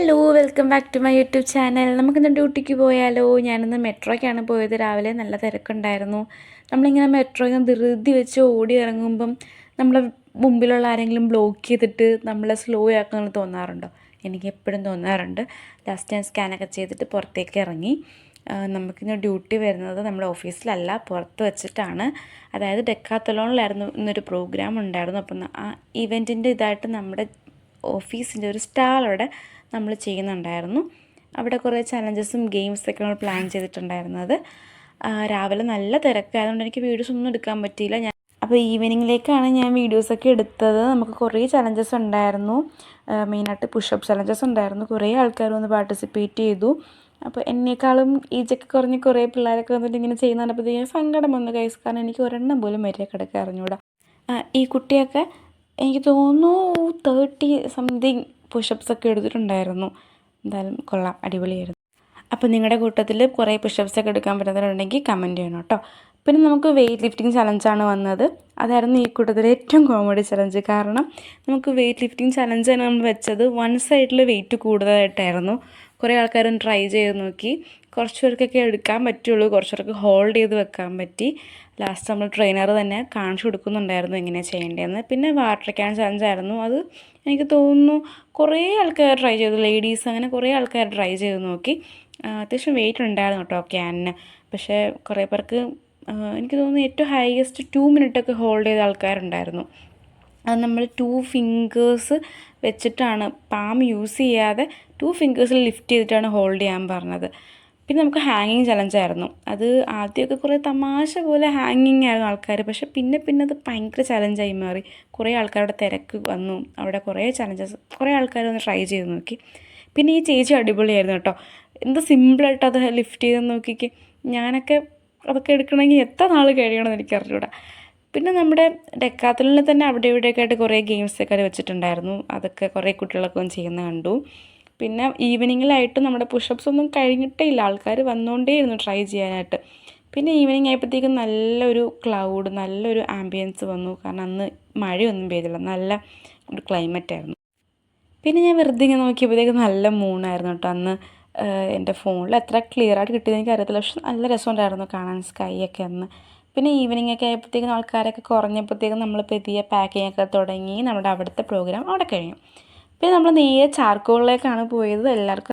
Hello, welcome back to my YouTube channel. നമുക്കിന്ന് ഡ്യൂട്ടിക്ക് പോയാലോ? ഞാനിന്ന് മെട്രോയ്ക്കാണ് പോയത്. രാവിലെ നല്ല തിരക്കുണ്ടായിരുന്നു. നമ്മളിങ്ങനെ മെട്രോയിൽ നിന്ന് ധൃതി വെച്ച് ഓടി ഇറങ്ങുമ്പം നമ്മളെ മുമ്പിലുള്ള ആരെങ്കിലും ബ്ലോക്ക് ചെയ്തിട്ട് നമ്മളെ സ്ലോ ആക്കുമെന്ന് തോന്നാറുണ്ടോ? എനിക്ക് എപ്പോഴും തോന്നാറുണ്ട്. ലാസ്റ്റ് ഞാൻ സ്കാനൊക്കെ ചെയ്തിട്ട് പുറത്തേക്ക് ഇറങ്ങി. നമുക്കിന്ന് ഡ്യൂട്ടി വരുന്നത് നമ്മുടെ ഓഫീസിലല്ല, പുറത്ത് വെച്ചിട്ടാണ്. അതായത് ഡെക്കാത്തലോണിലായിരുന്നു ഇന്നൊരു പ്രോഗ്രാം ഉണ്ടായിരുന്നു. അപ്പം ആ ഇവൻറ്റിൻ്റെ ഇതായിട്ട് നമ്മുടെ ഓഫീസിൻ്റെ ഒരു സ്റ്റാൾ അവിടെ നമ്മൾ ചെയ്യുന്നുണ്ടായിരുന്നു. അവിടെ കുറേ ചലഞ്ചസും ഗെയിംസൊക്കെ നമ്മൾ പ്ലാൻ ചെയ്തിട്ടുണ്ടായിരുന്നത്. രാവിലെ നല്ല തിരക്കായതുകൊണ്ട് എനിക്ക് വീഡിയോസ് ഒന്നും എടുക്കാൻ പറ്റിയില്ല. അപ്പോൾ ഈവനിങ്ങിലേക്കാണ് ഞാൻ വീഡിയോസൊക്കെ എടുത്തത്. നമുക്ക് കുറേ ചലഞ്ചസ് ഉണ്ടായിരുന്നു. മെയിനായിട്ട് പുഷപ്പ് ചലഞ്ചസ് ഉണ്ടായിരുന്നു. കുറേ ആൾക്കാർ വന്ന് പാർട്ടിസിപ്പേറ്റ് ചെയ്തു. അപ്പോൾ എന്നേക്കാളും ഏജൊക്കെ കുറഞ്ഞ് കുറേ പിള്ളേരൊക്കെ വന്നിട്ട് ഇങ്ങനെ ചെയ്യുന്ന കണ്ടപ്പോഴത്തേക്കും സങ്കടം വന്നു ഗൈസ്. കാരണം എനിക്ക് ഒരെണ്ണം പോലും മര്യാദ കിടക്കാൻ അറിഞ്ഞൂടാ. ഈ കുട്ടിയൊക്കെ എനിക്ക് തോന്നുന്നു 30 സംതിങ് പുഷപ്സൊക്കെ എടുത്തിട്ടുണ്ടായിരുന്നു. എന്തായാലും കൊള്ളാം, അടിപൊളിയായിരുന്നു. അപ്പോൾ നിങ്ങളുടെ കൂട്ടത്തിൽ കുറേ പുഷപ്സൊക്കെ എടുക്കാൻ പറ്റുന്നവരുണ്ടെങ്കിൽ കമൻറ്റ് ചെയ്യണം കേട്ടോ. പിന്നെ നമുക്ക് വെയ്റ്റ് ലിഫ്റ്റിംഗ് ചലഞ്ചാണ് വന്നത്. അതായിരുന്നു ഈ കൂട്ടത്തിൽ ഏറ്റവും കോമഡി ചലഞ്ച്. കാരണം നമുക്ക് വെയ്റ്റ് ലിഫ്റ്റിംഗ് ചലഞ്ച് തന്നെ നമ്മൾ വെച്ചത് വൺ സൈഡിൽ വെയിറ്റ് കൂടുതലായിട്ടായിരുന്നു. കുറേ ആൾക്കാരും ട്രൈ ചെയ്ത് നോക്കി. കുറച്ച് പേർക്കൊക്കെ എടുക്കാൻ പറ്റുള്ളൂ, കുറച്ച് പേർക്ക് ഹോൾഡ് ചെയ്ത് വെക്കാൻ പറ്റി. ലാസ്റ്റ് നമ്മൾ ട്രെയിനർ തന്നെ കാണിച്ചു കൊടുക്കുന്നുണ്ടായിരുന്നു എങ്ങനെയാണ് ചെയ്യേണ്ടതെന്ന്. പിന്നെ വാട്ടർ ക്യാൻ ചലഞ്ചായിരുന്നു. അത് എനിക്ക് തോന്നുന്നു കുറേ ആൾക്കാർ ട്രൈ ചെയ്തു, ലേഡീസ് അങ്ങനെ കുറേ ആൾക്കാർ ട്രൈ ചെയ്ത് നോക്കി. അത്യാവശ്യം വെയിറ്റ് ഉണ്ടായിരുന്നു കേട്ടോ ക്യാനിന്. പക്ഷേ കുറേ പേർക്ക് എനിക്ക് തോന്നുന്നു ഏറ്റവും ഹൈയസ്റ്റ് 2 മിനിറ്റൊക്കെ ഹോൾഡ് ചെയ്ത ആൾക്കാരുണ്ടായിരുന്നു. അത് നമ്മൾ 2 ഫിംഗേഴ്സ് വെച്ചിട്ടാണ്, പാം യൂസ് ചെയ്യാതെ 2 ഫിംഗേഴ്സിൽ ലിഫ്റ്റ് ചെയ്തിട്ടാണ് ഹോൾഡ് ചെയ്യാൻ പറഞ്ഞത്. പിന്നെ നമുക്ക് ഹാങ്ങിങ് ചലഞ്ചായിരുന്നു. അത് ആദ്യമൊക്കെ കുറേ തമാശ പോലെ ഹാങ്ങിങ് ആയിരുന്നു ആൾക്കാർ. പക്ഷേ പിന്നെ അത് ഭയങ്കര ചലഞ്ചായി മാറി. കുറേ ആൾക്കാരുടെ തിരക്ക് വന്നു. അവിടെ കുറേ ചലഞ്ചസ്, കുറേ ആൾക്കാർ വന്ന് ട്രൈ ചെയ്ത് നോക്കി. പിന്നെ ഈ ചേച്ചി അടിപൊളിയായിരുന്നു കേട്ടോ. എന്ത് സിമ്പിളായിട്ട് അത് ലിഫ്റ്റ് ചെയ്ത് നോക്കിക്ക്. ഞാനൊക്കെ അതൊക്കെ എടുക്കണമെങ്കിൽ എത്ര നാൾ കഴിയണമെന്ന് എനിക്ക് അറിഞ്ഞൂടാ. പിന്നെ നമ്മുടെ ഡെക്കാത്തലിൽ തന്നെ അവിടെ ഇവിടെയൊക്കെ ആയിട്ട് കുറേ ഗെയിംസൊക്കെ വെച്ചിട്ടുണ്ടായിരുന്നു. അതൊക്കെ കുറേ കുട്ടികളൊക്കെ വന്ന് ചെയ്യുന്നത് കണ്ടു. പിന്നെ ഈവനിങ്ങിലായിട്ട് നമ്മുടെ പുഷപ്സ് ഒന്നും കഴിഞ്ഞിട്ടേ ഇല്ല, ആൾക്കാർ വന്നുകൊണ്ടേയിരുന്നു ട്രൈ ചെയ്യാനായിട്ട്. പിന്നെ ഈവനിങ് ആയപ്പോഴത്തേക്കും നല്ലൊരു ക്ലൗഡ്, നല്ലൊരു ആംബിയൻസ് വന്നു. കാരണം അന്ന് മഴയൊന്നും പെയ്തില്ല, നല്ല ഒരു ക്ലൈമറ്റായിരുന്നു. പിന്നെ ഞാൻ വെറുതെ ഇങ്ങനെ നോക്കിയപ്പോഴത്തേക്കും നല്ല മൂണായിരുന്നു കേട്ടോ അന്ന്. എൻ്റെ ഫോണിൽ എത്ര ക്ലിയർ ആയിട്ട് കിട്ടിയെന്ന് എനിക്ക് അറിയത്തില്ല, പക്ഷെ നല്ല രസമുണ്ടായിരുന്നു കാണാൻ സ്കൈ ഒക്കെ അന്ന്. പിന്നെ ഈവനിങ് ഒക്കെ ആയപ്പോഴത്തേക്കും ആൾക്കാരൊക്കെ കുറഞ്ഞപ്പോഴത്തേക്കും നമ്മൾ പുതിയ പാക്കിംഗ് ഒക്കെ തുടങ്ങി. നമ്മുടെ അവിടുത്തെ പ്രോഗ്രാം അവിടെ കഴിഞ്ഞു. പിന്നെ നമ്മൾ നേരെ ചാർക്കോളിലേക്കാണ് പോയത്. എല്ലാവർക്കും